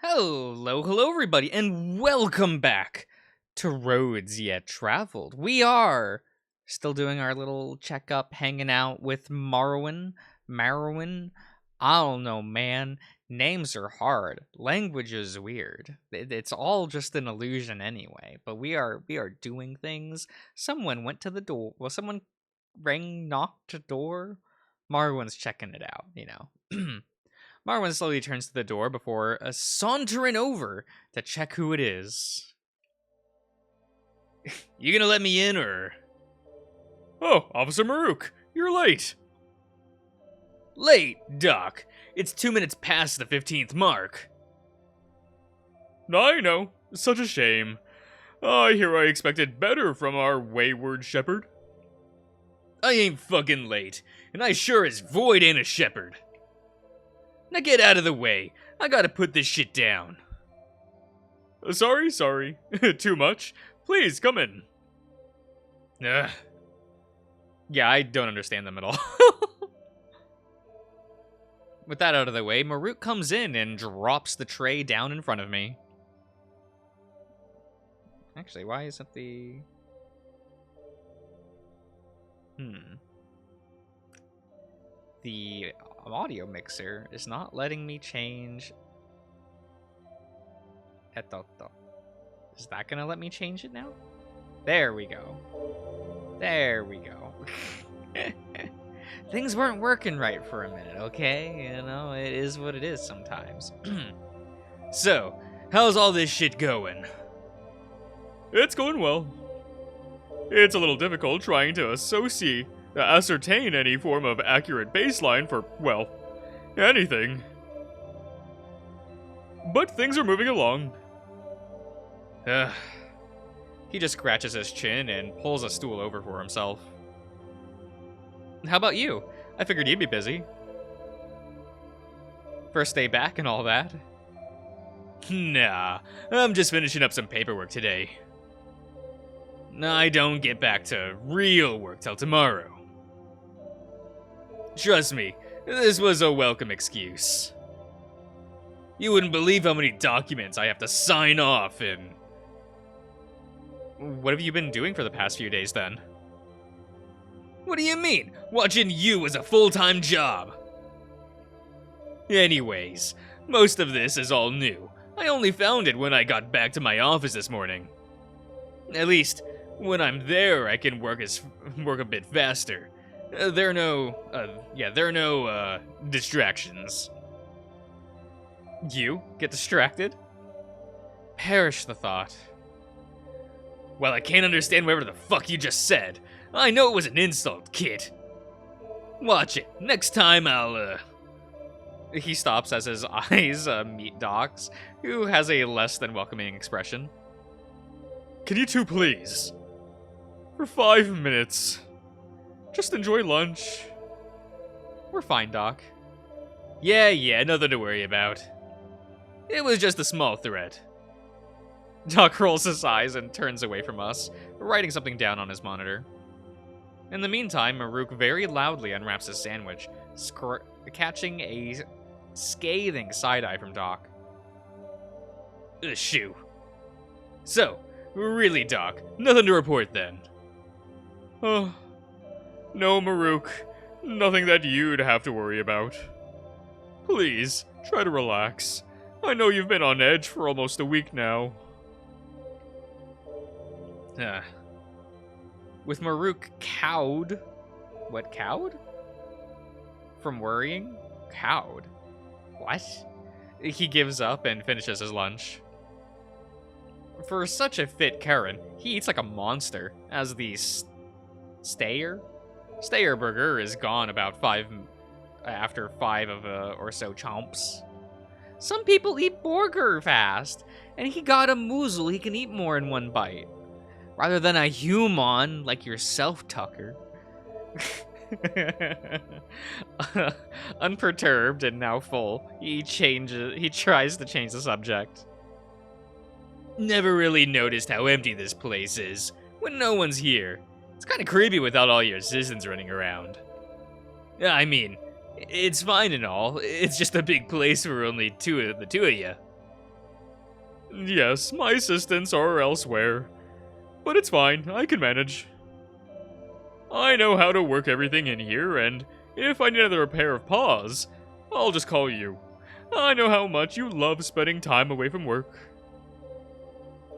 Hello everybody, and welcome back to Roads Yet Traveled. We are still doing our little checkup, hanging out with Marrowyn. I don't know, man. Names are hard. Language is weird. It's all just an illusion anyway. But we are doing things. Someone went to the door. Well, someone knocked the door. Marrowyn's checking it out. Marrowyn slowly turns to the door before sauntering over to check who it is. You gonna let me in, or? Oh, Officer Maruk, you're late. Late, Doc. It's 2 minutes past the 15th mark. I know. Such a shame. I hear I expected better from our wayward shepherd. I ain't fucking late, and I sure as void ain't a shepherd. Now get out of the way. I gotta put this shit down. Sorry. Too much? Please, come in. Yeah, I don't understand them at all. With that out of the way, Maruk comes in and drops the tray down in front of me. Actually, why isn't the... The audio mixer is not letting me change. Is that gonna let me change it now? There we go. Things weren't working right for a minute, okay? You know, it is what it is sometimes. So, how's all this shit going? It's going well. It's a little difficult trying to ascertain any form of accurate baseline for, well, anything. But things are moving along. He just scratches his chin and pulls a stool over for himself. How about you? I figured you'd be busy. First day back and all that. Nah, I'm just finishing up some paperwork today. I don't get back to real work till tomorrow. Trust me, this was a welcome excuse. You wouldn't believe how many documents I have to sign off and... What have you been doing for the past few days, then? What do you mean? Watching you is a full-time job. Anyways, most of this is all new. I only found it when I got back to my office this morning. At least, when I'm there, I can work a bit faster. There are no distractions. You get distracted? Perish the thought. Well, I can't understand whatever the fuck you just said. I know it was an insult, kid. Watch it. Next time I'll, He stops as his eyes meet Doc's, who has a less than welcoming expression. Can you two please? For 5 minutes. Just enjoy lunch. We're fine, Doc. Yeah, nothing to worry about. It was just a small threat. Doc rolls his eyes and turns away from us, writing something down on his monitor. In the meantime, Maruk very loudly unwraps his sandwich, catching a scathing side-eye from Doc. Shoo. So, really, Doc, nothing to report then. Oh, no, Maruk, nothing that you'd have to worry about. Please, try to relax. I know you've been on edge for almost a week now. With Maruk cowed... What, cowed? From worrying? Cowed? What? He gives up and finishes his lunch. For such a fit Karen, he eats like a monster, as the Stayer burger is gone about after 5 or so chomps. Some people eat burger fast, and he got a moozle he can eat more in one bite. Rather than a human like yourself, Tucker. Unperturbed and now full, he tries to change the subject. Never really noticed how empty this place is when no one's here. It's kind of creepy without all your assistants running around. I mean, it's fine and all. It's just a big place for only the two of you. Yes, my assistants are elsewhere. But it's fine, I can manage. I know how to work everything in here, and if I need another pair of paws, I'll just call you. I know how much you love spending time away from work.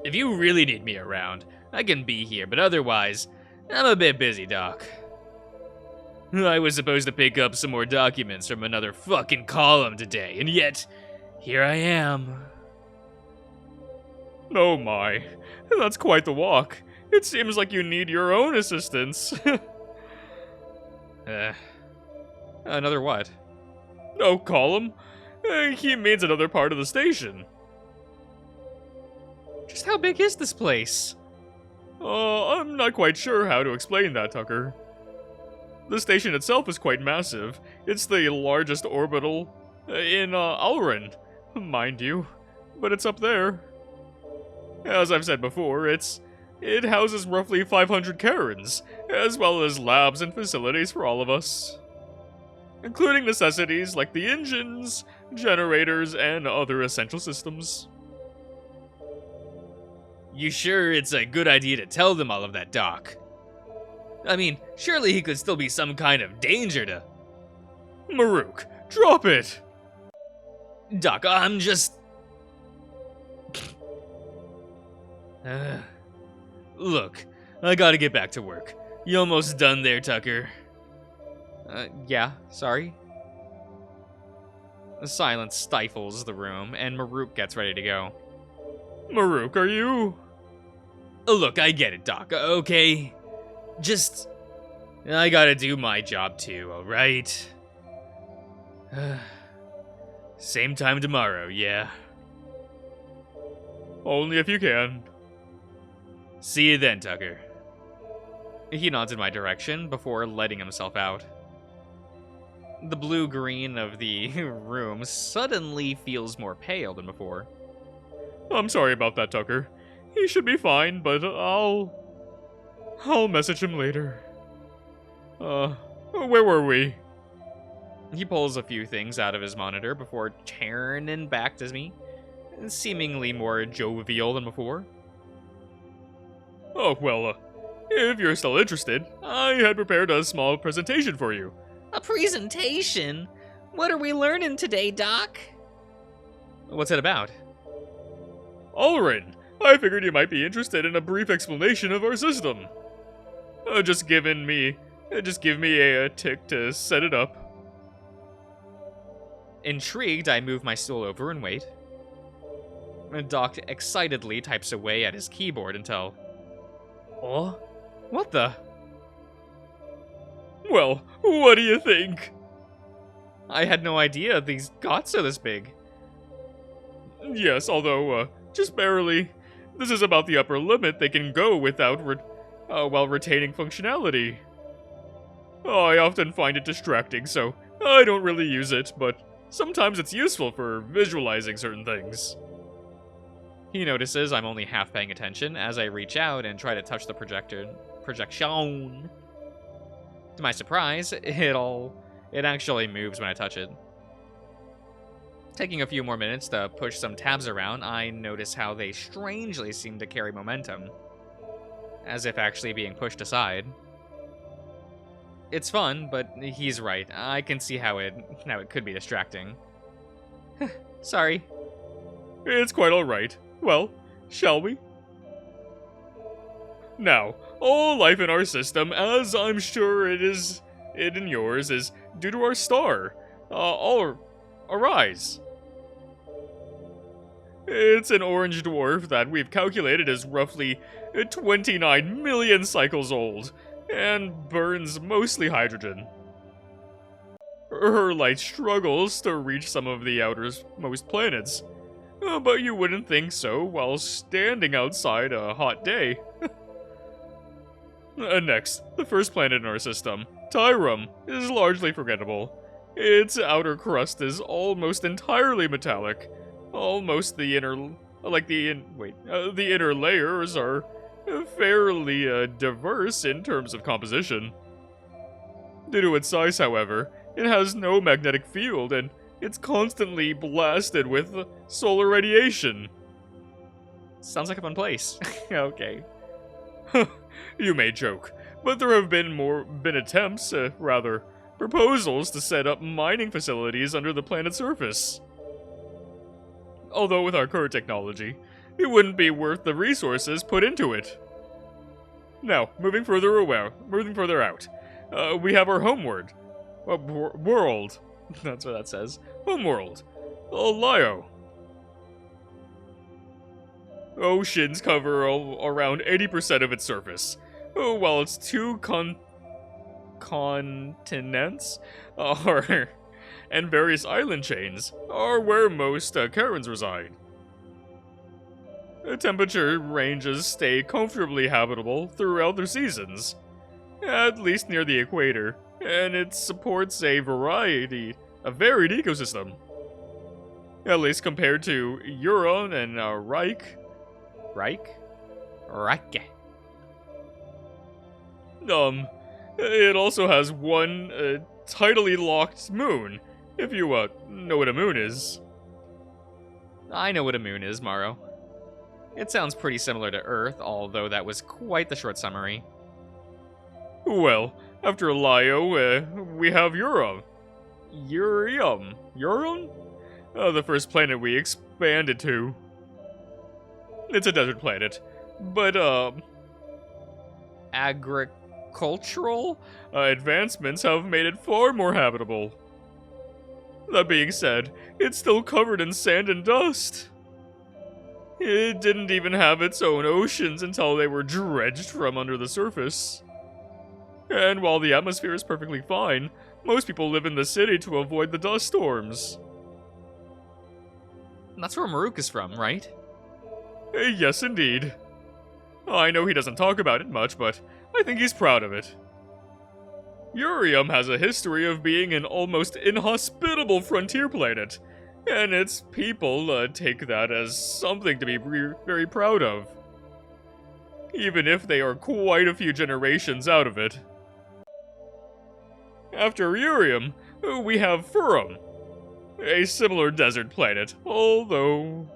If you really need me around, I can be here, but otherwise, I'm a bit busy, Doc. I was supposed to pick up some more documents from another fucking column today, and yet, here I am. Oh my, that's quite the walk. It seems like you need your own assistance. Another what? No column. He means another part of the station. Just how big is this place? I'm not quite sure how to explain that, Tucker. The station itself is quite massive. It's the largest orbital in Marrowyn, mind you, but it's up there. As I've said before, it houses roughly 500 Karens, as well as labs and facilities for all of us, including necessities like the engines, generators, and other essential systems. You sure it's a good idea to tell them all of that, Doc? I mean, surely he could still be some kind of danger to... Marrowyn, drop it! Doc, I'm just... Look, I gotta get back to work. You almost done there, Tucker? Yeah, sorry. The silence stifles the room, and Marrowyn gets ready to go. Marrowyn, are you... Look, I get it, Doc, okay? Just... I gotta do my job too, alright? Same time tomorrow, yeah. Only if you can. See you then, Tucker. He nods in my direction before letting himself out. The blue-green of the room suddenly feels more pale than before. I'm sorry about that, Tucker. He should be fine, but I'll message him later. Where were we? He pulls a few things out of his monitor before turning back to me, seemingly more jovial than before. Oh, well, if you're still interested, I had prepared a small presentation for you. A presentation? What are we learning today, Doc? What's it about? Marrowyn, I figured you might be interested in a brief explanation of our system. Just give me a tick to set it up. Intrigued, I move my stool over and wait. Doc excitedly types away at his keyboard until... Oh? What the? Well, what do you think? I had no idea these got so this big. Yes, although, just barely. This is about the upper limit they can go without while retaining functionality. I often find it distracting, so I don't really use it, but sometimes it's useful for visualizing certain things. He notices I'm only half paying attention as I reach out and try to touch the projection. To my surprise, it actually moves when I touch it. Taking a few more minutes to push some tabs around, I notice how they strangely seem to carry momentum, as if actually being pushed aside. It's fun, but he's right. I can see how it could be distracting. Sorry. It's quite alright. Well, shall we? Now, all life in our system, as I'm sure it in yours, is due to our star. Arise. It's an orange dwarf that we've calculated is roughly 29 million cycles old, and burns mostly hydrogen. Her light struggles to reach some of the outermost planets, but you wouldn't think so while standing outside a hot day. Next, the first planet in our system, Tyrum, is largely forgettable. Its outer crust is almost entirely metallic. The inner layers are fairly diverse in terms of composition. Due to its size, however, it has no magnetic field and it's constantly blasted with solar radiation. Sounds like a fun place. Okay. You may joke, but there have been attempts, proposals to set up mining facilities under the planet's surface. Although with our current technology, it wouldn't be worth the resources put into it. Now, moving further out, we have our homeworld. World. That's what that says. Homeworld. Lio. Oceans cover around 80% of its surface, while its two continents and various island chains are where most Karens reside. Temperature ranges stay comfortably habitable throughout their seasons, at least near the equator, and it supports a varied ecosystem. At least compared to Euron and Reich. Reich? It also has one tidally locked moon, if you know what a moon is. I know what a moon is, Morrow. It sounds pretty similar to Earth, although that was quite the short summary. Well, after Lio, we have Euron. Euron? The first planet we expanded to. It's a desert planet, but, Agricultural? Advancements have made it far more habitable. That being said, it's still covered in sand and dust. It didn't even have its own oceans until they were dredged from under the surface. And while the atmosphere is perfectly fine, most people live in the city to avoid the dust storms. That's where Marrowyn is from, right? Yes, indeed. I know he doesn't talk about it much, but I think he's proud of it. Urium has a history of being an almost inhospitable frontier planet, and its people take that as something to be very proud of. Even if they are quite a few generations out of it. After Urium, we have Furum, a similar desert planet, although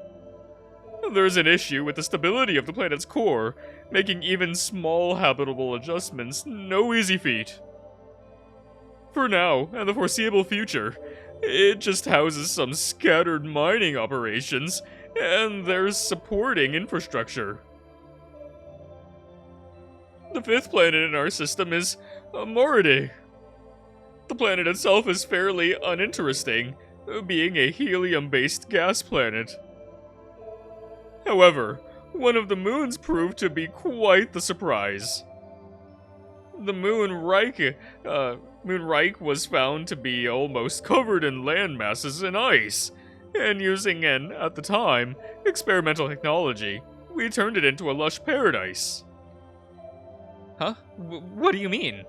there's an issue with the stability of the planet's core, making even small habitable adjustments no easy feat. For now, and the foreseeable future, it just houses some scattered mining operations, and there's supporting infrastructure. The fifth planet in our system is Marrowyn. The planet itself is fairly uninteresting, being a helium-based gas planet. However, one of the moons proved to be quite the surprise. The moon Reich was found to be almost covered in land masses and ice, and using at the time, experimental technology, we turned it into a lush paradise. Huh? What do you mean?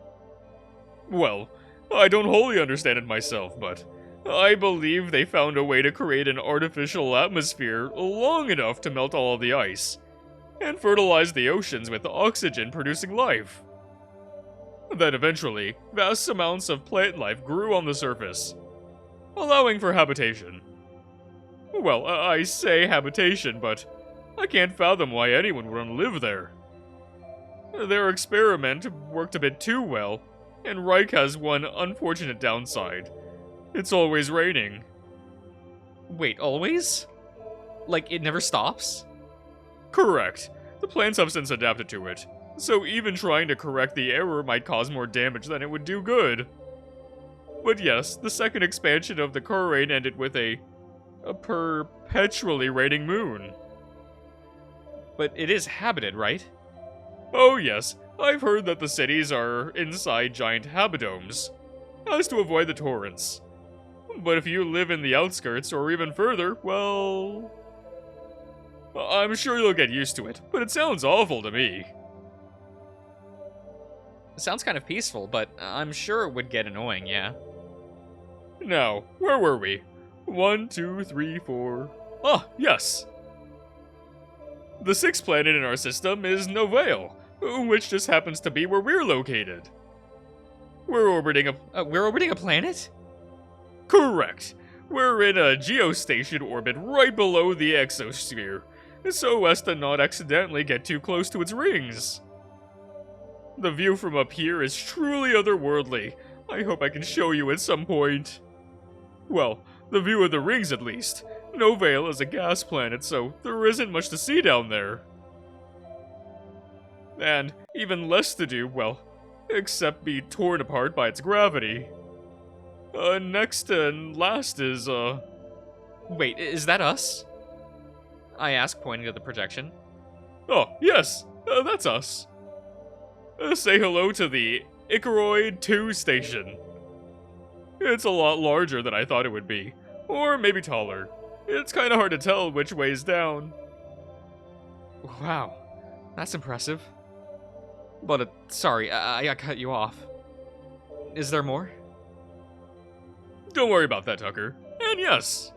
Well, I don't wholly understand it myself, but I believe they found a way to create an artificial atmosphere long enough to melt all of the ice, and fertilize the oceans with oxygen producing life. Then eventually, vast amounts of plant life grew on the surface, allowing for habitation. Well, I say habitation, but I can't fathom why anyone would want to live there. Their experiment worked a bit too well, and Reich has one unfortunate downside. It's always raining. Wait, always? Like, it never stops? Correct. The plants have since adapted to it, so even trying to correct the error might cause more damage than it would do good. But yes, the second expansion of the Kurain ended with a perpetually raining moon. But it is habited, right? Oh yes, I've heard that the cities are inside giant habidomes, as to avoid the torrents. But if you live in the outskirts or even further, well, I'm sure you'll get used to it, but it sounds awful to me. It sounds kind of peaceful, but I'm sure it would get annoying, yeah. Now, where were we? 1, 2, 3, 4... Ah, yes! The sixth planet in our system is Novale, which just happens to be where we're located. We're orbiting a planet? Correct. We're in a geostation orbit right below the exosphere, so as to not accidentally get too close to its rings. The view from up here is truly otherworldly. I hope I can show you at some point. Well, the view of the rings at least. No Vale is a gas planet, so there isn't much to see down there. And even less to do, well, except be torn apart by its gravity. Next and last is, Wait, is that us? I ask, pointing at the projection. Oh, yes, that's us. Say hello to the Icaroid 2 station. It's a lot larger than I thought it would be, or maybe taller. It's kinda hard to tell which way's down. Wow, that's impressive. But, sorry, I cut you off. Is there more? Don't worry about that, Tucker. And yes,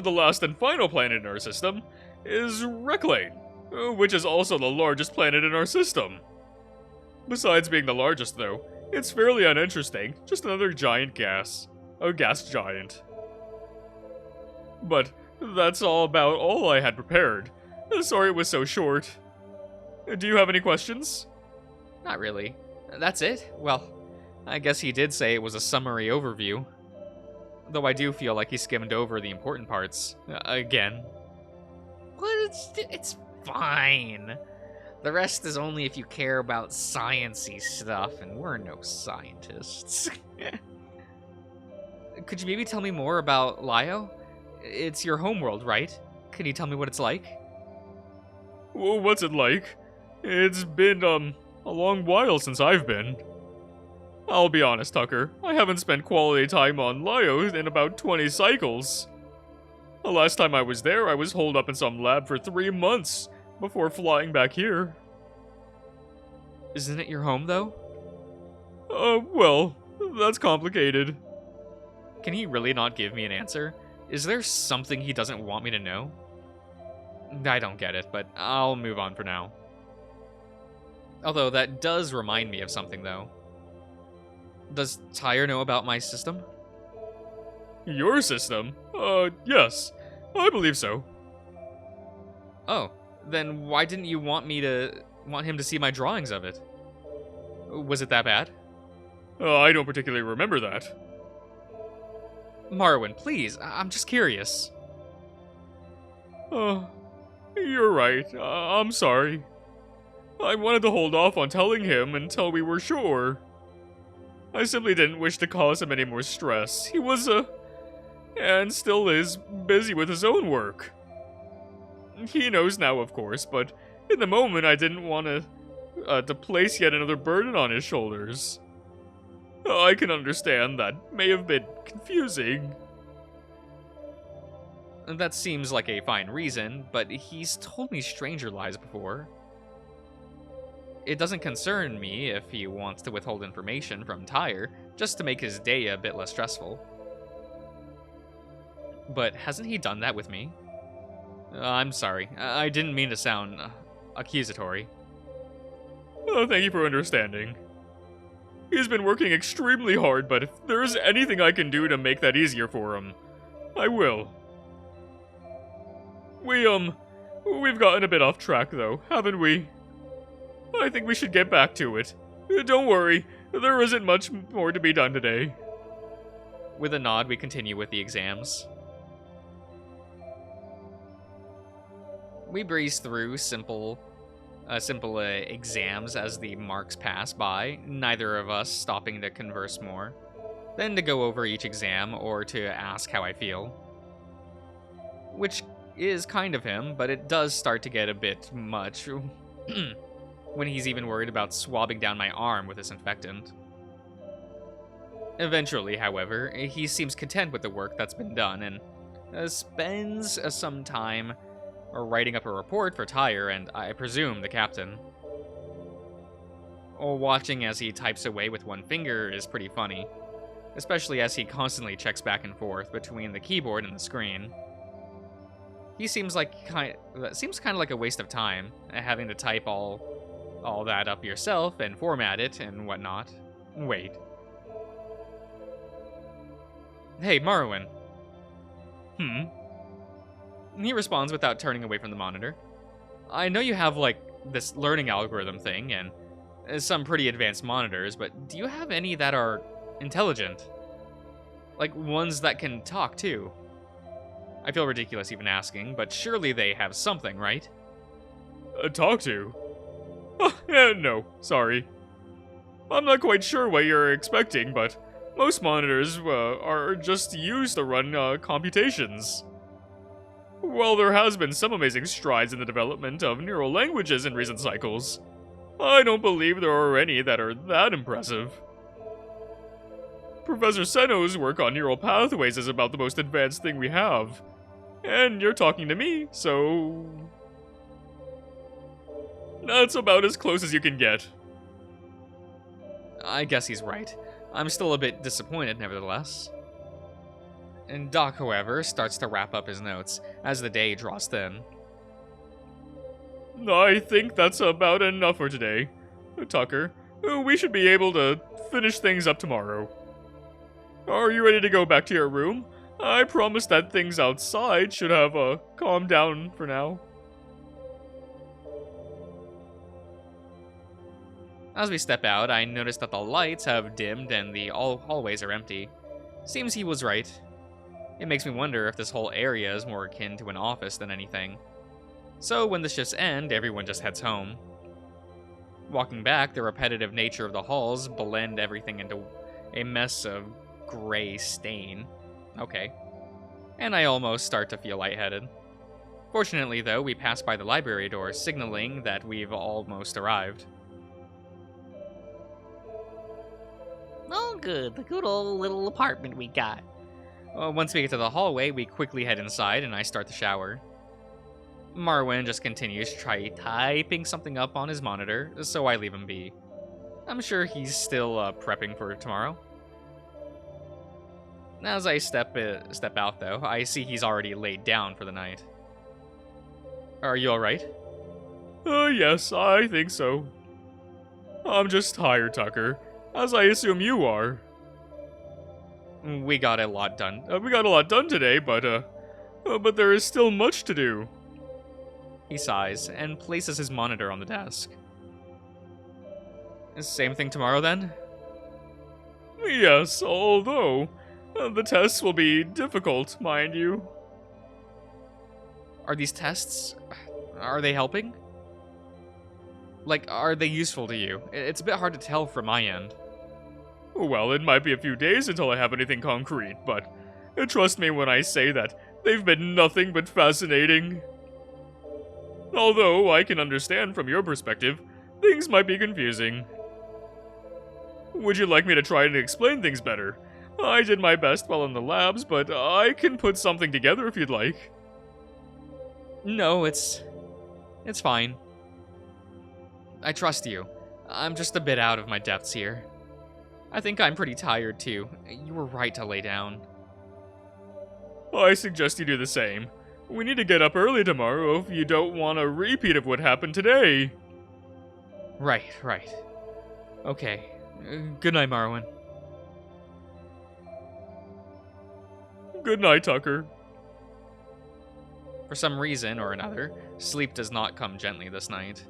the last and final planet in our system is Reclane, which is also the largest planet in our system. Besides being the largest, though, it's fairly uninteresting, just another giant gas. A gas giant. But that's about all I had prepared. Sorry it was so short. Do you have any questions? Not really. That's it? Well, I guess he did say it was a summary overview. Though I do feel like he skimmed over the important parts. Again. Well, it's fine. The rest is only if you care about science-y stuff, and we're no scientists. Could you maybe tell me more about Lio? It's your homeworld, right? Can you tell me what it's like? Well, what's it like? It's been, a long while since I've been. I'll be honest, Tucker. I haven't spent quality time on Lio in about 20 cycles. The last time I was there, I was holed up in some lab for 3 months before flying back here. Isn't it your home, though? Well, that's complicated. Can he really not give me an answer? Is there something he doesn't want me to know? I don't get it, but I'll move on for now. Although that does remind me of something, though. Does Tyre know about my system? Your system? Yes. I believe so. Oh, then why didn't you want him to see my drawings of it? Was it that bad? I don't particularly remember that. Marrowyn, please, I'm just curious. You're right. I'm sorry. I wanted to hold off on telling him until we were sure. I simply didn't wish to cause him any more stress. He was, and still is, busy with his own work. He knows now, of course, but in the moment I didn't want to place yet another burden on his shoulders. I can understand that may have been confusing. That seems like a fine reason, but he's told me stranger lies before. It doesn't concern me if he wants to withhold information from Tyre, just to make his day a bit less stressful. But hasn't he done that with me? I'm sorry, I didn't mean to sound accusatory. Thank you for understanding. He's been working extremely hard, but if there's anything I can do to make that easier for him, I will. We've gotten a bit off track though, haven't we? I think we should get back to it. Don't worry, there isn't much more to be done today. With a nod, we continue with the exams. We breeze through simple exams as the marks pass by, neither of us stopping to converse more, then to go over each exam or to ask how I feel. Which is kind of him, but it does start to get a bit much when he's even worried about swabbing down my arm with disinfectant. Eventually, however, he seems content with the work that's been done and spends some time writing up a report for Tyre and, I presume, the captain. Watching as he types away with one finger is pretty funny, especially as he constantly checks back and forth between the keyboard and the screen. He seems kind of like a waste of time, having to type all that up yourself and format it and whatnot. Wait. Hey, Marrowyn. He responds without turning away from the monitor. I know you have, like, this learning algorithm thing and some pretty advanced monitors, but do you have any that are intelligent? Like, ones that can talk, too? I feel ridiculous even asking, but surely they have something, right? Talk to? No, sorry. I'm not quite sure what you're expecting, but most monitors are just used to run computations. While there has been some amazing strides in the development of neural languages in recent cycles, I don't believe there are any that are that impressive. Professor Seno's work on neural pathways is about the most advanced thing we have. And you're talking to me, so... that's about as close as you can get. I guess he's right. I'm still a bit disappointed, nevertheless. And Doc, however, starts to wrap up his notes as the day draws thin. I think that's about enough for today. Tucker, we should be able to finish things up tomorrow. Are you ready to go back to your room? I promise that things outside should have calmed down for now. As we step out, I notice that the lights have dimmed and the hallways are empty. Seems he was right. It makes me wonder if this whole area is more akin to an office than anything. So when the shifts end, everyone just heads home. Walking back, the repetitive nature of the halls blend everything into a mess of gray stain. Okay. And I almost start to feel lightheaded. Fortunately, though, we pass by the library door, signaling that we've almost arrived. Oh, good. The good old little apartment we got. Once we get to the hallway, we quickly head inside and I start the shower. Marrowyn just continues typing something up on his monitor, so I leave him be. I'm sure he's still prepping for tomorrow. As I step out, though, I see he's already laid down for the night. Are you alright? Yes, I think so. I'm just tired, Tucker, as I assume you are. We got a lot done. We got a lot done today, but there is still much to do. He sighs and places his monitor on the desk. Same thing tomorrow, then? Yes, although the tests will be difficult, mind you. Are these tests... are they helping? Like, are they useful to you? It's a bit hard to tell from my end. Well, it might be a few days until I have anything concrete, but trust me when I say that they've been nothing but fascinating. Although I can understand from your perspective, things might be confusing. Would you like me to try and explain things better? I did my best while in the labs, but I can put something together if you'd like. No, it's fine. I trust you. I'm just a bit out of my depths here. I think I'm pretty tired, too. You were right to lay down. I suggest you do the same. We need to get up early tomorrow if you don't want a repeat of what happened today. Right. Okay. Good night, Marrowyn. Good night, Tucker. For some reason or another, sleep does not come gently this night.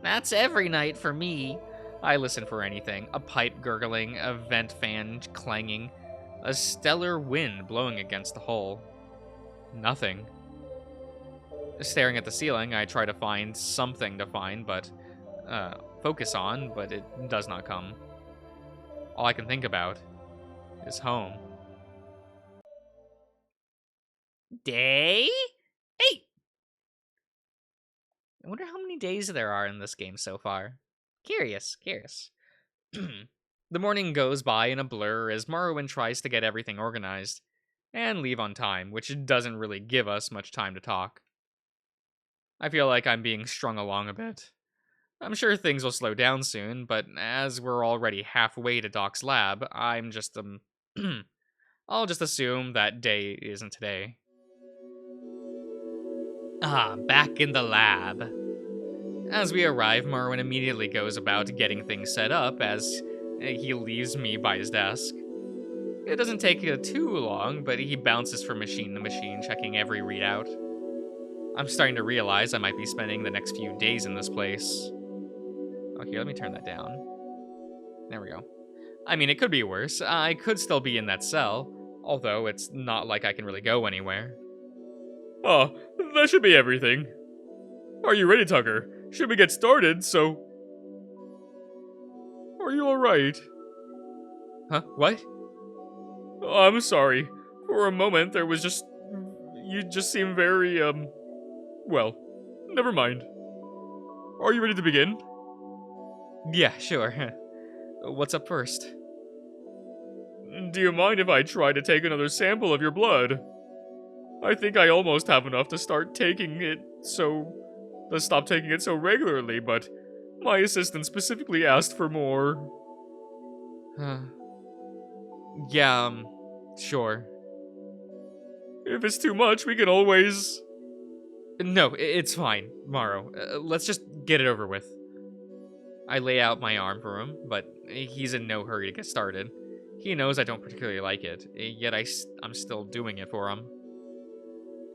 That's every night for me. I listen for anything. A pipe gurgling, a vent fan clanging, a stellar wind blowing against the hull. Nothing. Staring at the ceiling, I try to find something to focus on, but it does not come. All I can think about is home. Day 8. I wonder how many days there are in this game so far. Curious. The morning goes by in a blur as Marrowyn tries to get everything organized and leave on time, which doesn't really give us much time to talk. I feel like I'm being strung along a bit. I'm sure things will slow down soon, but as we're already halfway to Doc's lab, I'm just, I'll just assume that day isn't today. Back in the lab. As we arrive, Marrowyn immediately goes about getting things set up as he leaves me by his desk. It doesn't take too long, but he bounces from machine to machine, checking every readout. I'm starting to realize I might be spending the next few days in this place. Oh, here, let me turn that down. There we go. I mean, it could be worse. I could still be in that cell, although it's not like I can really go anywhere. Oh, that should be everything. Are you ready, Tucker? Should we get started, so... Are you alright? Huh? What? I'm sorry. For a moment, there was just... You just seemed very, well, never mind. Are you ready to begin? Yeah, sure. What's up first? Do you mind if I try to take another sample of your blood? I think I almost have enough to start taking it to stop taking it so regularly, but my assistant specifically asked for more. Yeah, sure. If it's too much, we can always... No, it's fine, Morrow. Let's just get it over with. I lay out my arm for him, but he's in no hurry to get started. He knows I don't particularly like it, yet I'm still doing it for him.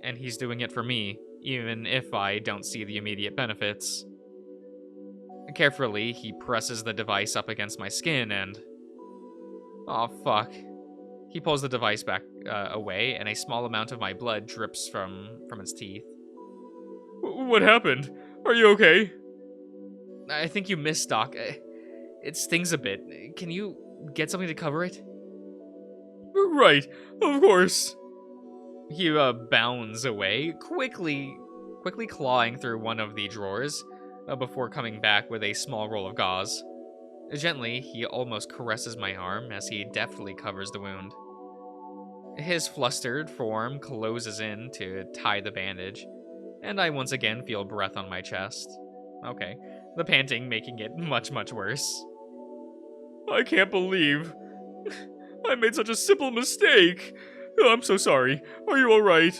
And he's doing it for me, even if I don't see the immediate benefits. Carefully, he presses the device up against my skin and... Aw, fuck. He pulls the device back away, and a small amount of my blood drips from its teeth. What happened? Are you okay? I think you missed, Doc. It stings a bit. Can you get something to cover it? Right, of course. He bounds away, quickly clawing through one of the drawers, before coming back with a small roll of gauze. Gently, he almost caresses my arm as he deftly covers the wound. His flustered form closes in to tie the bandage, and I once again feel breath on my chest. Okay, the panting making it much, much worse. I can't believe I made such a simple mistake. I'm so sorry. Are you alright?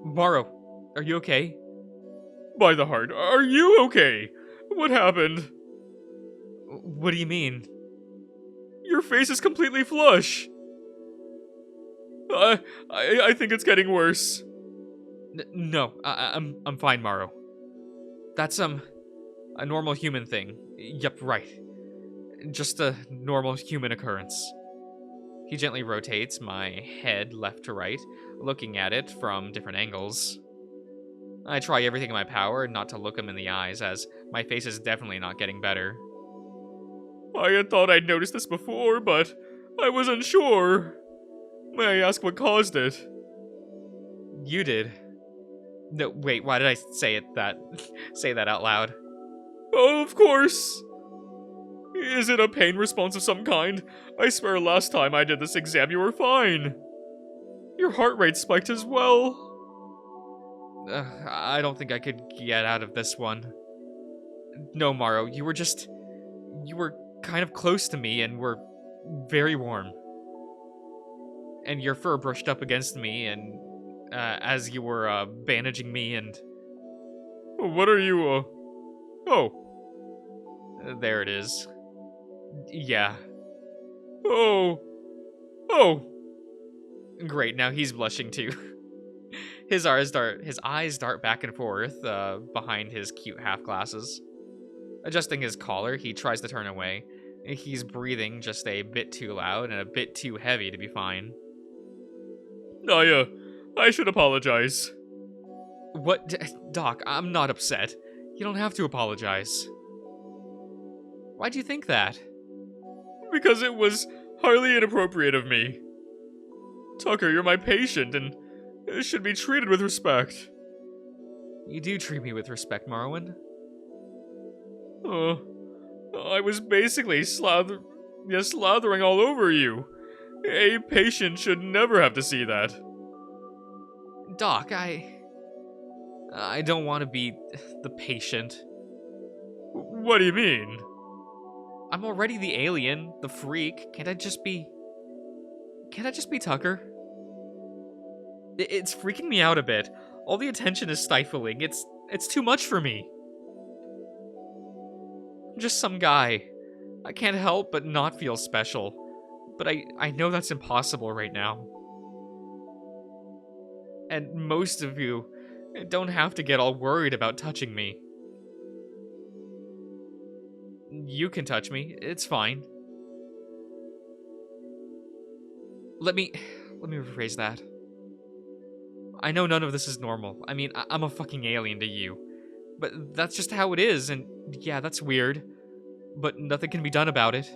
Morrow, are you okay? By the heart, are you okay? What happened? What do you mean? Your face is completely flush. I think it's getting worse. No, I'm fine, Morrow. That's a normal human thing. Yep, right. Just a normal human occurrence. He gently rotates my head left to right, looking at it from different angles. I try everything in my power not to look him in the eyes, as my face is definitely not getting better. I had thought I'd noticed this before, but I was unsure. May I ask what caused it? You did. No, wait, why did I say that out loud? Oh, of course. Is it a pain response of some kind? I swear last time I did this exam you were fine. Your heart rate spiked as well. I don't think I could get out of this one. No, Morrow, you were kind of close to me and were very warm. And your fur brushed up against me and as you were bandaging me and... What are you, Oh. There it is. Yeah. Oh. Great, now he's blushing too. His eyes dart back and forth behind his cute half glasses. Adjusting his collar, he tries to turn away. He's breathing just a bit too loud and a bit too heavy to be fine. I should apologize. What? Doc, I'm not upset. You don't have to apologize. Why'd you think that? Because it was highly inappropriate of me. Tucker, you're my patient and should be treated with respect. You do treat me with respect, Marrowyn. I was basically slathering all over you. A patient should never have to see that. Doc, I don't want to be the patient. What do you mean? I'm already the alien, the freak. Can't I just be Tucker? It's freaking me out a bit. All the attention is stifling. It's too much for me. I'm just some guy. I can't help but not feel special. But I know that's impossible right now. And most of you don't have to get all worried about touching me. You can touch me, it's fine. Let me rephrase that. I know none of this is normal. I mean, I'm a fucking alien to you. But that's just how it is, and yeah, that's weird. But nothing can be done about it.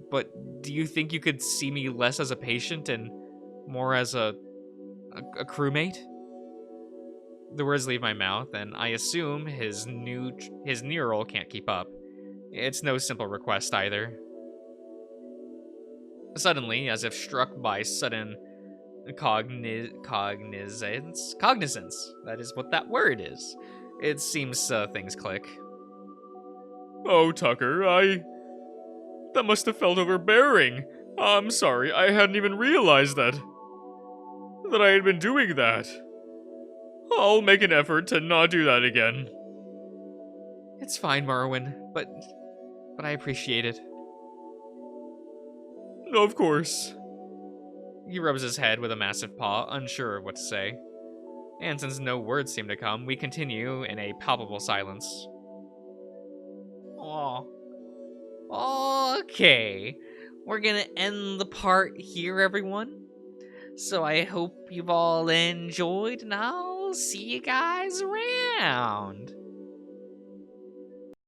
But do you think you could see me less as a patient and more as a crewmate? The words leave my mouth, and I assume his neural can't keep up. It's no simple request either. Suddenly, as if struck by sudden cognizance, that is what that word is. It seems things click. Oh, Tucker, that must have felt overbearing. I'm sorry, I hadn't even realized that I had been doing that. I'll make an effort to not do that again. It's fine, Marrowyn, but I appreciate it. No, of course. He rubs his head with a massive paw, unsure of what to say. And since no words seem to come, we continue in a palpable silence. Aw. Okay. We're gonna end the part here, everyone. So I hope you've all enjoyed, and I'll see you guys around.